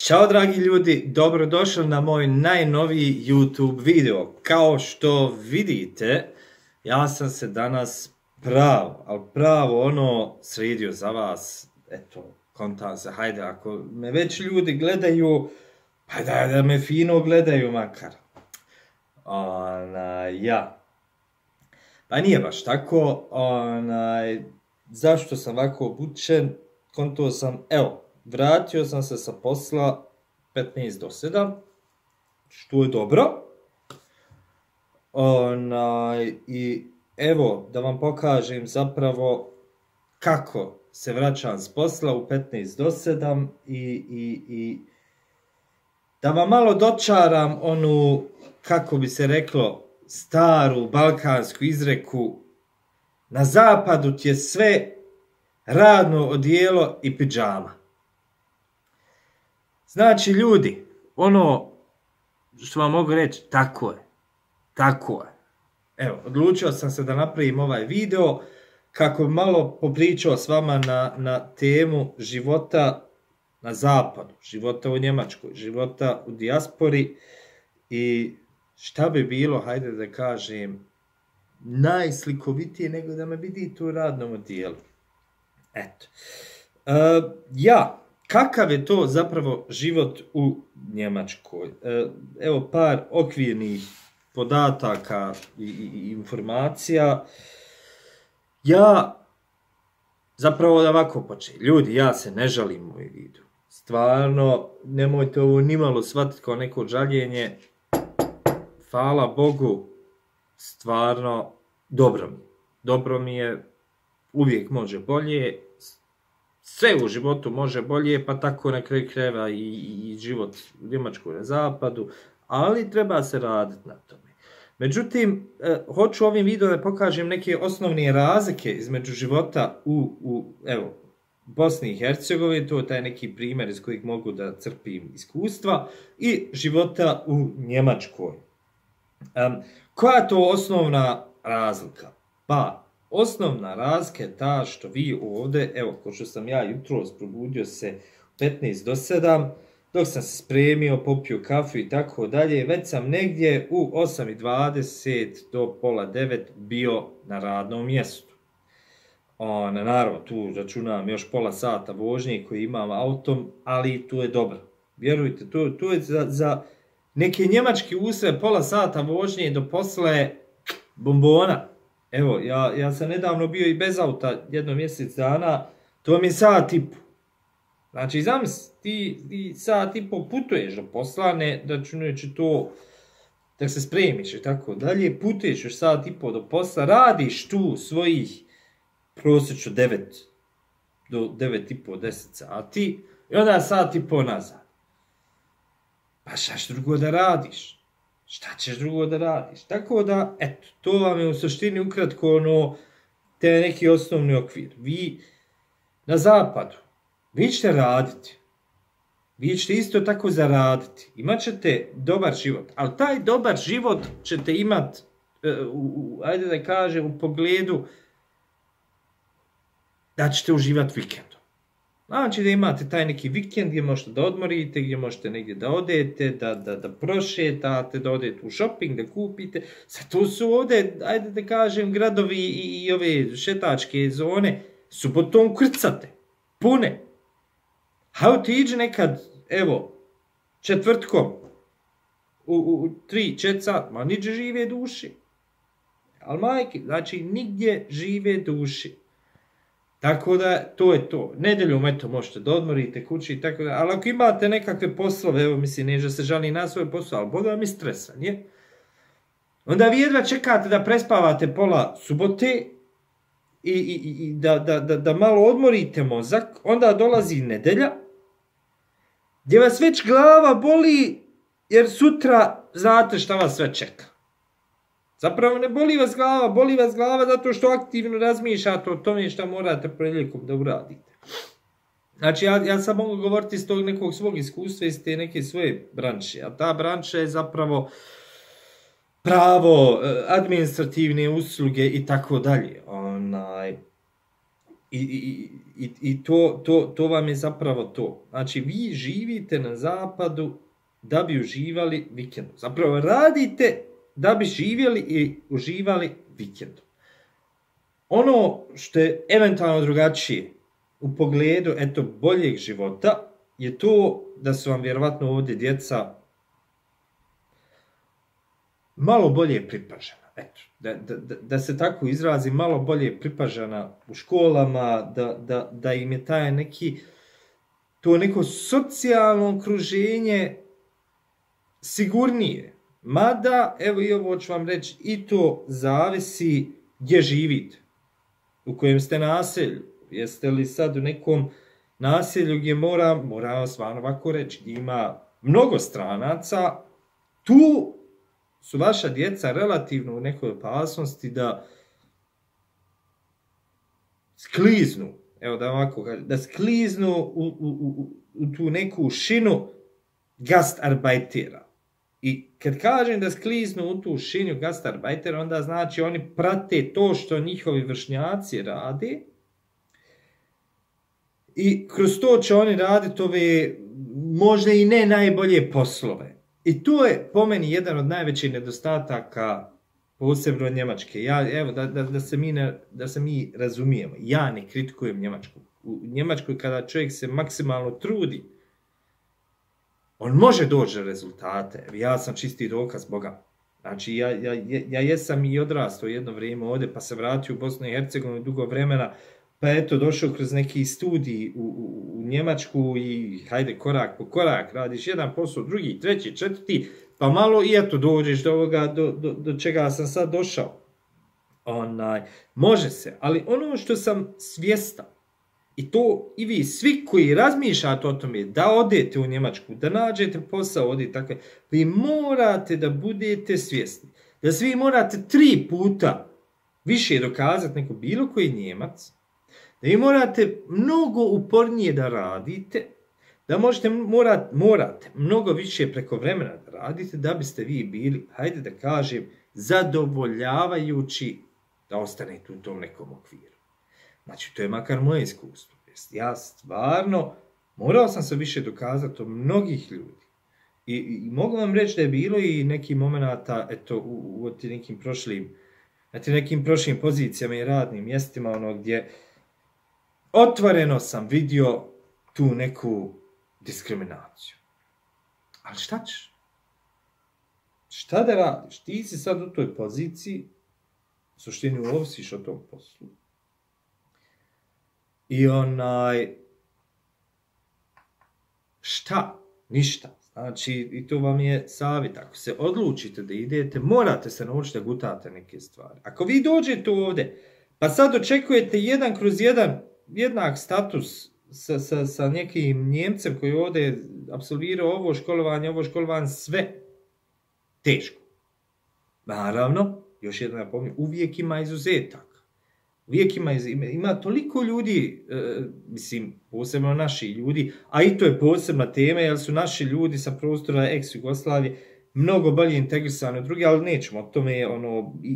Ćao dragi ljudi, dobrodošli na moj najnoviji YouTube video. Kao što vidite, ja sam se danas pravo sredio za vas. Eto, kontam se, hajde, ako me već ljudi gledaju, pa da me fino gledaju makar. Pa nije baš tako, zašto sam ovako obučen, konto sam, vratio sam se sa posla 15 do 7, što je dobro. I evo, da vam pokažem zapravo kako se vraćam s posla u 15 do 7 i da vam malo dočaram onu, kako bi se reklo, staru balkansku izreku: na zapadu ti je sve radno odijelo i pidžama. Znači ljudi, ono što vam mogu reći, tako je. Evo, odlučio sam se da napravim ovaj video kako bi malo popričao s vama na temu života na zapadu, života u Njemačkoj, života u dijaspori i šta bi bilo, hajde da kažem, najslikovitije nego da me vidite u radnom odijelu. Eto. Kakav je to zapravo život u Njemačkoj? Evo par okvirnih podataka i informacija. Zapravo da ovako počne. Ljudi, ja se ne žalim u ovaj video. Stvarno, nemojte ovo nimalo shvatiti kao neko žaljenje. Hvala Bogu, stvarno, dobro mi je, uvijek može bolje. Sve u životu može bolje, pa tako na kraju krajeva i život u Njemačkoj na zapadu, ali treba se raditi na tome. Međutim, hoću ovim videom da pokažem neke osnovne razlike između života u Bosni i Hercegovini, to je taj neki primjer iz kojeg mogu da crpim iskustva, i života u Njemačkoj. Koja je to osnovna razlika? Pa, osnovna razlika je ta što vi ovdje, evo, ko što sam ja jutros probudio se u 15 do 7, dok sam se spremio, popio kafu i tako dalje, već sam negdje u 8:20 do pola 9 bio na radnom mjestu. Naravno, tu računam još pola sata vožnje koji imam autom, ali tu je dobro. Vjerujte, tu je za neke njemačke usre pola sata vožnje do posla je bombona. Evo, ja sam nedavno bio i bez auta jedno mjesec dana, to vam je sat i po. Znači, zamisli, ti sat i po putuješ do posla, ne računajući to da se spremiš i tako dalje, putuješ još sat i po do posla, radiš tu svojih prosječno 9 do 9,5, 10 sati i onda sat i po nazad. Pa šta ćeš drugo da radiš? Tako da, eto, to vam je u suštini ukratko te neki osnovni okvir. Vi na zapadu, vi ćete raditi, vi ćete isto tako zaraditi, imat ćete dobar život, ali taj dobar život ćete imati, ajde da kažem, u pogledu da ćete uživati vikendom. Znači da imate taj neki vikend gdje možete da odmorite, gdje možete negdje da odete, da prošetate, da odete u shopping, da kupite. Sad to su ovdje, ajde da kažem, gradovi i ove šetačke zone subotom krcate, pune. Hajde ti iđe nekad, evo, četvrtkom u 3-4 sat, ma niđe žive duši. Ali majke, znači nigdje žive duši. Tako da, to je to. Nedeljom, eto, možete da odmorite kući i tako da, ali ako imate nekakve poslove, evo, mislim, neće da se žali na svoje poslove, ali boga mi stresan, je? Onda vi jedva čekate da prespavate pola subote i da malo odmorite mozak, onda dolazi nedelja, gdje vas već glava boli, jer sutra znate šta vas sve čeka. Zapravo ne boli vas glava zato što aktivno razmišljate o tome šta morate prilikom da uradite. Znači, ja sam mogu govoriti iz tog nekog svog iskustva, iz te neke svoje branše, a ta branša je zapravo pravo, administrativne usluge i tako dalje. I to vam je zapravo to. Znači, vi živite na zapadu da bi uživali vikendom. Zapravo radite da bi živjeli i uživali vikendom. Ono što je eventualno drugačije u pogledu boljeg života je to da su vam vjerovatno ovdje djeca malo bolje pripažena. Da se tako izrazi, malo bolje pripažena u školama, da im je taj to neko socijalno okruženje sigurnije. Mada, evo i ovo ću vam reći, i to zavisi gdje živite, u kojem ste naselju. Jeste li sad u nekom naselju gdje moram stvarno ovako reći, gdje ima mnogo stranaca, tu su vaša djeca relativno u nekoj opasnosti da skliznu, evo da ovako kažem, da skliznu u tu neku šinu gastarbeitera. I kad kažem da skliznu u tu šinu gastarbeitera, onda znači oni prate to što njihovi vršnjaci rade i kroz to će oni raditi ove možda i ne najbolje poslove. I to je po meni jedan od najvećih nedostataka posebno Njemačke. Evo, da se mi razumijemo, ja ne kritikujem Njemačku. U Njemačkoj kada čovjek se maksimalno trudi, on može doći do rezultate. Ja sam čisti dokaz Boga. Znači, ja jesam i odrastao jedno vrijeme ovdje, pa se vratio u Bosnu i Hercegovinu dugo vremena, pa eto, došao kroz neki studij u Njemačku i hajde korak po korak, radiš jedan posao, drugi, treći, četvrti, pa malo i eto dođeš do ovoga, do čega sam sad došao. Može se, ali ono što sam svjestan, i to i vi svi koji razmišljate o tome da odete u Njemačku, da nađete posao ovdje, tako, vi morate da budete svjesni, da svi morate 3 puta više dokazati nego bilo koji Njemac, da vi morate mnogo upornije da radite, da morate mnogo više preko vremena da radite, da biste vi bili, hajde da kažem, zadovoljavajući da ostanete u tom nekom okviru. Znači, to je makar moje iskustvo. Ja stvarno, morao sam se više dokazati od mnogih ljudi. I mogu vam reći da je bilo i nekih momenata, eto, u nekim prošlim pozicijama i radnim mjestima, gdje otvoreno sam vidio tu neku diskriminaciju. Ali šta ćeš? Šta da radiš? Ti si sad u toj poziciji, u suštini ovisiš o tom poslu. I šta? Ništa. Znači, i to vam je savjet. Ako se odlučite da idete, morate se naučiti da gutate neke stvari. Ako vi dođete ovdje, pa sad očekujete 1/1 jednak status sa nekim Njemcem koji ovdje apsolvirao ovo školovanje, sve teško. Naravno, još jedno napominjem, uvijek ima izuzetak. Uvijek ima toliko ljudi, posebno naši ljudi, a i to je posebna tema, jer su naši ljudi sa prostora ex-Jugoslavije mnogo bolje integrisani od drugi, ali nećemo o tome,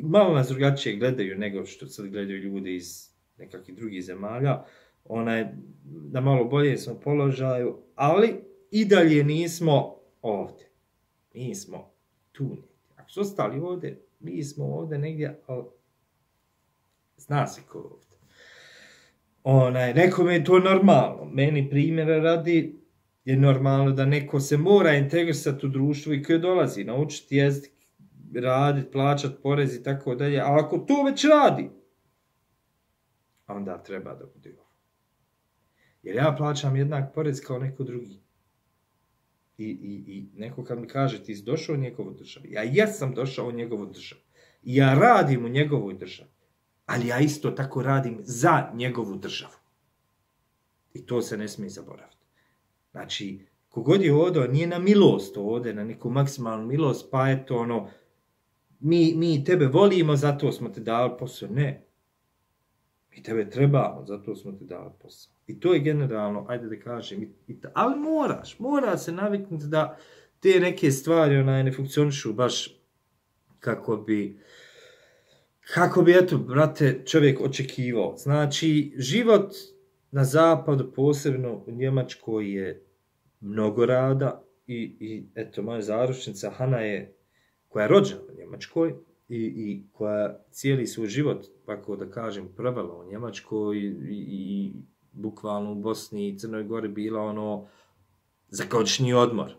malo nas drugačije gledaju nego što sad gledaju ljudi iz nekakvih drugih zemalja, da malo bolje smo položaju, ali i dalje nismo ovdje. Mi smo tu negdje. Ako su ostali ovdje, mi smo ovdje negdje, ali zna se ko ovdje. Nekome je to normalno. Meni primjera radi je normalno da neko se mora integrisati u društvu i koji dolazi, naučiti jezik, raditi, plaćati porez i tako dalje. A ako to već radi, onda treba da bude ovo. Jer ja plaćam jednak porez kao neko drugi. I neko kad mi kaže ti si došao u njegovu državu, ja jesam došao u njegovu državu. I ja radim u njegovoj državi. Ali ja isto tako radim za njegovu državu. I to se ne smije zaboraviti. Znači, kogod je ovdje, nije na milost ovdje, na neku maksimalnu milost, pa eto mi tebe volimo, zato smo te dali posao. Ne. Mi tebe trebamo, zato smo te dali posao. I to je generalno, ajde da kažem, ali mora se naviknuti da te neke stvari ne funkcionišu baš kako bi kako bi, eto, brate, čovjek očekivao. Znači, život na zapadu, posebno u Njemačkoj, je mnogo rada i eto, moja zaručnica Hana je, koja je rođena u Njemačkoj i koja cijeli svoj život, tako da kažem, provela u Njemačkoj i bukvalno u Bosni i Crnoj Gori bila ono za godišnji odmor.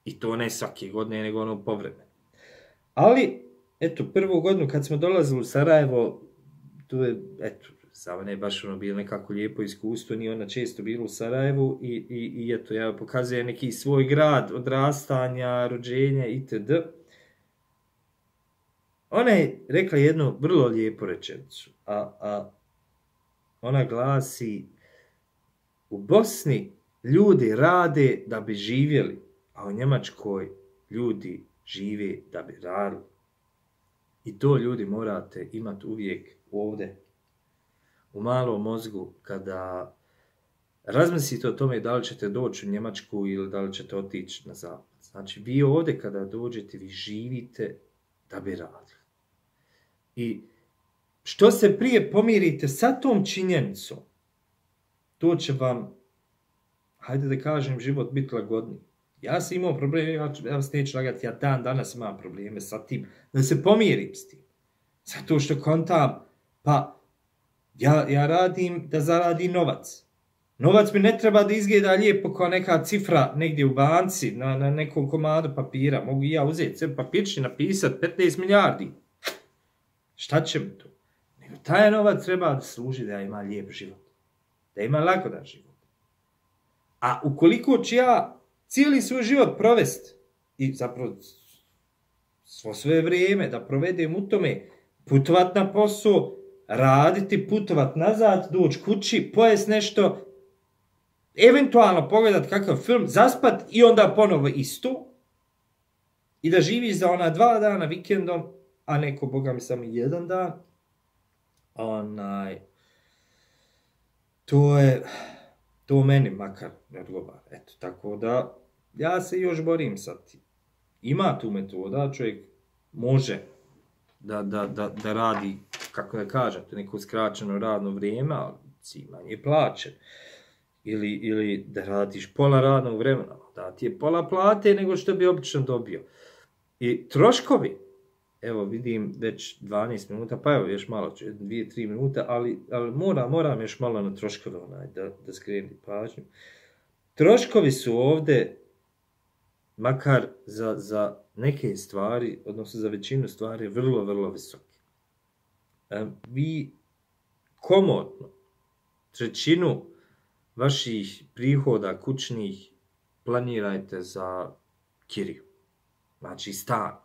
I to ne svake godine, nego ono povremeno. Ali, eto, prvu godinu kad smo dolazili u Sarajevo, tu je, eto, za mene je baš ono bilo nekako lijepo iskustvo, nije ona često bila u Sarajevu i eto, ja pokazujem neki svoj grad, odrastanja, rođenja itd. Ona je rekla jednu vrlo lijepu rečenicu, a ona glasi: u Bosni ljudi rade da bi živjeli, a u Njemačkoj ljudi žive da bi radili. I to, ljudi, morate imati uvijek ovdje u malom mozgu kada razmislite o tome da li ćete doći u Njemačku ili da li ćete otići na zapad. Znači, vi ovdje kada dođete, vi živite da bi radili. I što se prije pomirite sa tom činjenicom, to će vam, hajde da kažem, život biti lagodniji. Ja sam imao probleme, ja vas neću lagati, ja dan danas imam probleme sa tim, da se pomirim s tim. Zato što kontam, pa ja radim da zaradim novac. Novac mi ne treba da izgleda lijepo kao neka cifra negdje u banci, na nekom komadu papira. Mogu i ja uzeti sve papirči, napisati 15 milijardi. Šta će mi to? Nego taj novac treba da služi da ima lijep život. Da ima lagodan život. A ukoliko ću ja cijeli svoj život provesti i zapravo svoje vrijeme da provedem u tome, putovat na posao, raditi, putovat nazad, doći kući, pojest nešto, eventualno pogledat kakav film, zaspat i onda ponovo isto, i da živiš za ona 2 dana vikendom, a neko, boga mi, samo 1 dan, to meni makar ne odgovara. Eto, tako da ja se još borim sa tim. Ima tu metoda, čovjek može da radi, kako da kažete, neko skraćeno radno vrijeme, ali si manje plaćen. Ili da radiš pola radnog vremena, da ti je pola plate nego što bi obično dobio. I troškovi, evo vidim već 12 minuta, pa evo još malo, 2-3 minuta, ali moram još malo na troškove da skrenem pažnju. Troškovi su ovdje, makar za neke stvari, odnosno za većinu stvari, vrlo, vrlo visoki. Vi komotno 1/3 vaših prihoda kućnih planirajte za kiriju. Znači stan.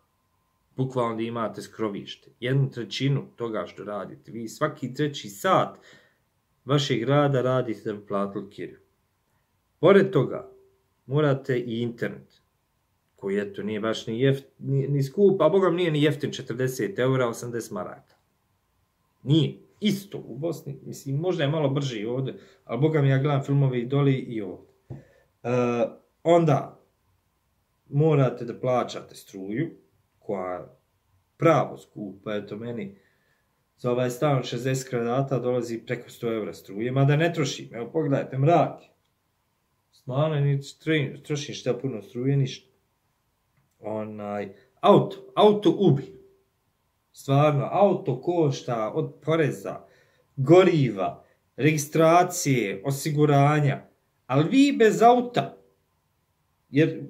Bukvalno da imate skrovište. 1/3 toga što radite. Vi svaki 3. sat vašeg rada radite da bi platili kiriju. Pored toga, morate i internet, koji eto nije baš ni skup, a bogam nije ni jeftin, 40 eura, 80 maraka. Nije. Isto u Bosni, mislim, možda je malo brže i ovdje, ali bogam ja gledam filmove i doli i ovdje. Onda morate da plaćate struju, koja je pravo skupa, eto meni za ovaj stan 60 kvadrata dolazi preko 100 eura struje, mada ne trošim, evo pogledajte, mrak. Stvarno ni trošim šta puno struje, ništa. Auto ubi. Stvarno, auto košta od poreza, goriva, registracije, osiguranja, ali vi bez auta, jer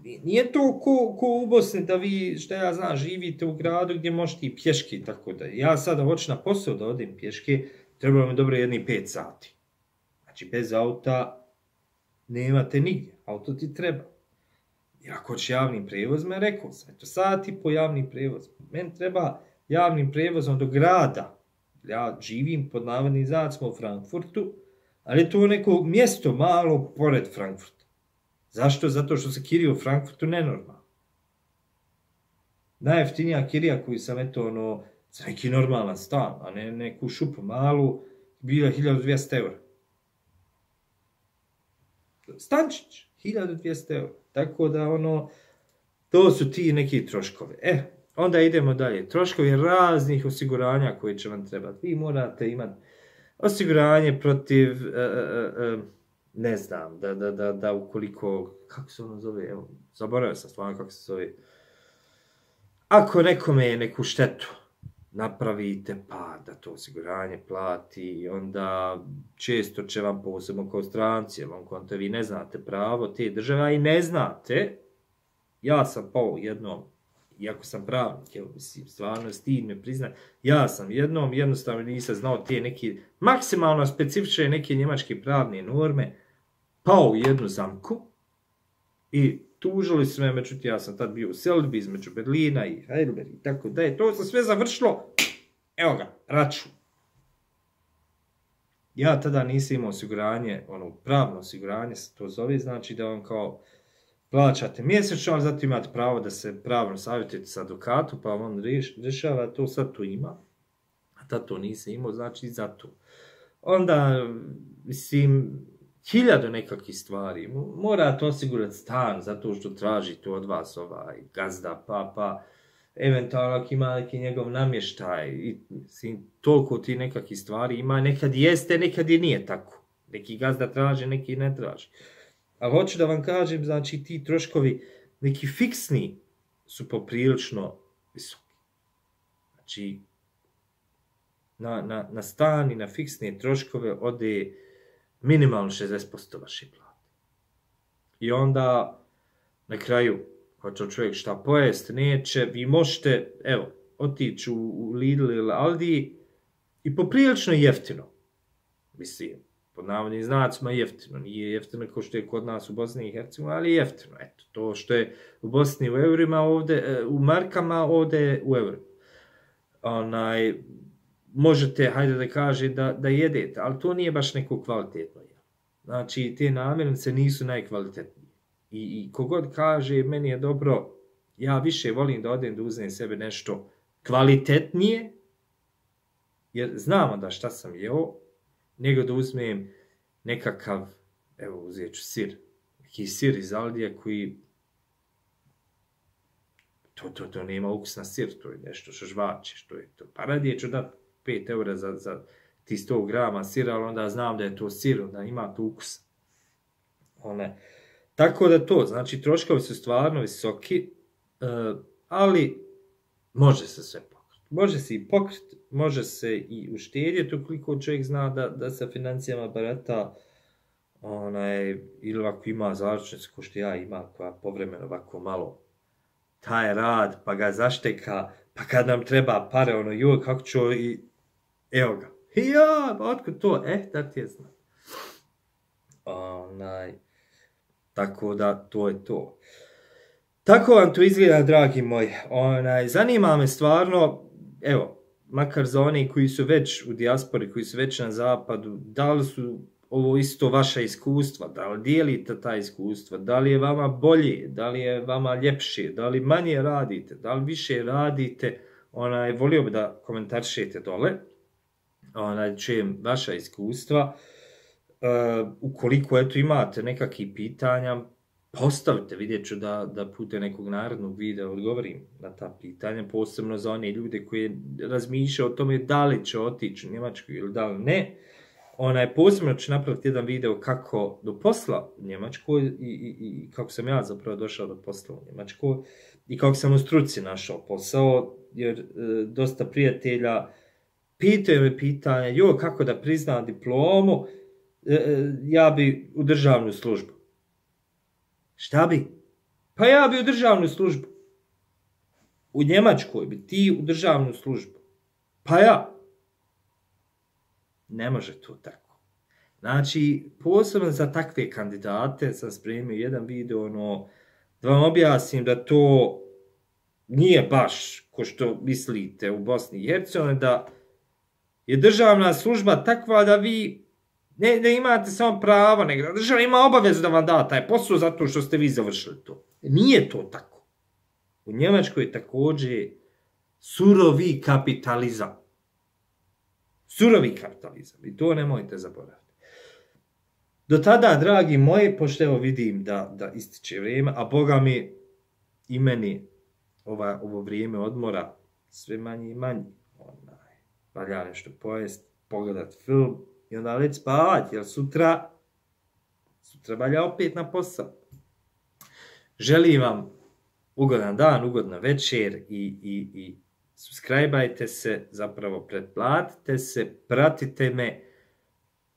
nije to ko u Bosni da vi, šta ja znam, živite u gradu gdje možete i pješke, tako da ja sada hoću na posao da odem pješke, trebalo mi dobro 5 sati. Znači, bez auta nemate nigdje, auto ti treba. I ako hoće javnim prevozom, ja rekao sam, eto, sat i po javnim prevozom. Meni treba javnim prevozom do grada. Ja živim pod navodnim znacima u Frankfurtu, ali je to neko mjesto malo pored Frankfurta. Zašto? Zato što se kirija u Frankfurtu nenormalno. Najjeftinija kirija koju sam eto za neki normalan stan, a ne neku šupu malu, bila 1200 eura. Stančić, 1200 eura. Tako da to su ti neki troškovi. Onda idemo dalje. Troškovi raznih osiguranja koje će vam trebati. Vi morate imati osiguranje protiv, ne znam, da ukoliko, kako se ono zove, evo, zaboravio sam stvarno kako se zove. Ako nekome je neku štetu napravite, pa da to osiguranje plati, onda često će vam, posebno kao stranci, jer vam konta vi ne znate pravo te države, a i ne znate. Ja sam pao jednom, iako sam pravnik, evo, mislim, stvarno stid me priznat, ja sam jednom, jednostavno nisam znao te neke maksimalno specifične neke njemačke pravne norme, pao u jednu zamku i tužili su me, međutim ja sam tad bio u selidbi između Berlina i Heidelberg i tako da je to se sve završilo, evo ga, račun. Ja tada nisam imao osiguranje, ono pravno osiguranje se to zove, znači da vam kao plaćate mjesečno, ali zato imate pravo da se pravno savjetujete s advokatom, pa on rješava to, sad to ima, a tad to nisam imao, znači zato. Onda, mislim, 1000 nekakvih stvari, morate osigurati stan zato što traži to od vas ovaj gazda, pa eventualno ako ima neki njegov namještaj, i, mislim, toliko ti nekakvih stvari ima, nekad jeste, nekad i nije tako. Neki gazda traži, neki ne traži. Ali hoću da vam kažem, znači ti troškovi, neki fiksni su poprilično visoki. Znači, na stan i na fiksne troškove ode minimalno 60% vaše plate. I onda, na kraju, hoće čovjek šta pojest, neće, vi možete, evo, otići u Lidl ili Aldi i poprilično jeftino, mislim, pod navodnim znacima jeftino, nije jeftino kao što je kod nas u Bosni i Hercegovini, ali jeftino, eto, to što je u Bosni u eurima, ovdje, u markama, ovdje u eurima. Možete, hajde da kažem, da jedete, ali to nije baš neko kvalitetno. Znači, te namirnice nisu najkvalitetnije. I kogod kaže, meni je dobro, ja više volim da odem da uzmem sebe nešto kvalitetnije, jer znamo da šta sam jeo, nego da uzmem nekakav, evo uzet ću sir, neki sir iz Aldija koji, to nema ukus na sir, to je nešto što žvačeš, to je to. Pa radije ću dati 5 eura za ti 100 grama sira, ali onda znam da je to sir, onda ima to ukus. Tako da to, znači troškovi su stvarno visoki, ali može se sve pokriti. Može se i pokriti, može se i uštedjeti ukoliko čovjek zna da sa financijama barata, ili ako ima zaručnicu ko što ja imam, koja povremeno ovako malo taj rad, pa ga zašteka, pa kad nam treba pare, joj, kako ću, i evo ga. Ja, pa otkud to? Da ti je znam. Tako da, to je to. Tako vam to izgleda, dragi moji. Zanima me stvarno, evo, makar za oni koji su već u dijaspori, koji su već na zapadu, da li su ovo isto vaša iskustva, da li dijelite ta iskustva, da li je vama bolje, da li je vama ljepše, da li manje radite, da li više radite, volio bi da komentarišete dole, čujem vaša iskustva. Ukoliko eto imate nekakvih pitanja, postavite, vidjet ću da putem nekog narednog videa odgovorim na ta pitanja, posebno za one ljude koji razmišljaju o tome da li će otići u Njemačku ili da li ne. Posebno ću napraviti jedan video kako do posla u Njemačkoj i kako sam ja zapravo došao do posla u Njemačkoj i kako sam u struci našao posao, jer dosta prijatelja pitaju me pitanja, joj, kako da priznam diplomu, ja bi u državnu službu. Šta bi? Pa ja bi u državnu službu. U Njemačkoj bi ti u državnu službu. Pa ja. Ne može to tako. Znači, posebno za takve kandidate sam spremio jedan video, da vam objasnim da to nije baš ko što mislite u Bosni i Hercegovini, da je državna služba takva da vi ne imate samo pravo, nego država ima obavezu da vam da taj posao zato što ste vi završili to. Nije to tako. U Njemačkoj je također surovi kapitalizam. Surovi kapitalizam. I to nemojte zaboraviti. Do tada, dragi moji, pošto evo vidim da ističe vrijeme, a Boga mi i meni ovo vrijeme odmora sve manje i manje. Valja nešto pojest, pogledat film i onda već spavat, jer sutra valja opet na posao. Želim vam ugodan dan, ugodna večer i subscribe-ajte se, zapravo pretplatite se, pratite me,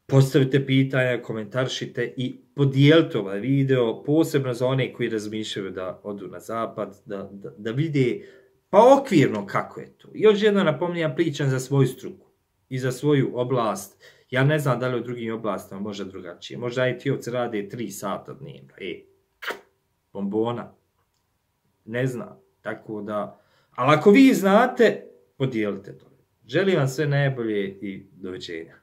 postavite pitanja, komentaršite i podijelite ovaj video, posebno za one koji razmišljaju da odu na zapad, da vide pa okvirno kako je to. Još jedno napominjem, pričam za svoju struku i za svoju oblast. Ja ne znam da li u drugim oblastima možda drugačije. Možda IT-ovci rade 3 sata dnevno. Bombona. Ne znam. Tako da, ali ako vi znate, podijelite to. Želim vam sve najbolje i doviđenja.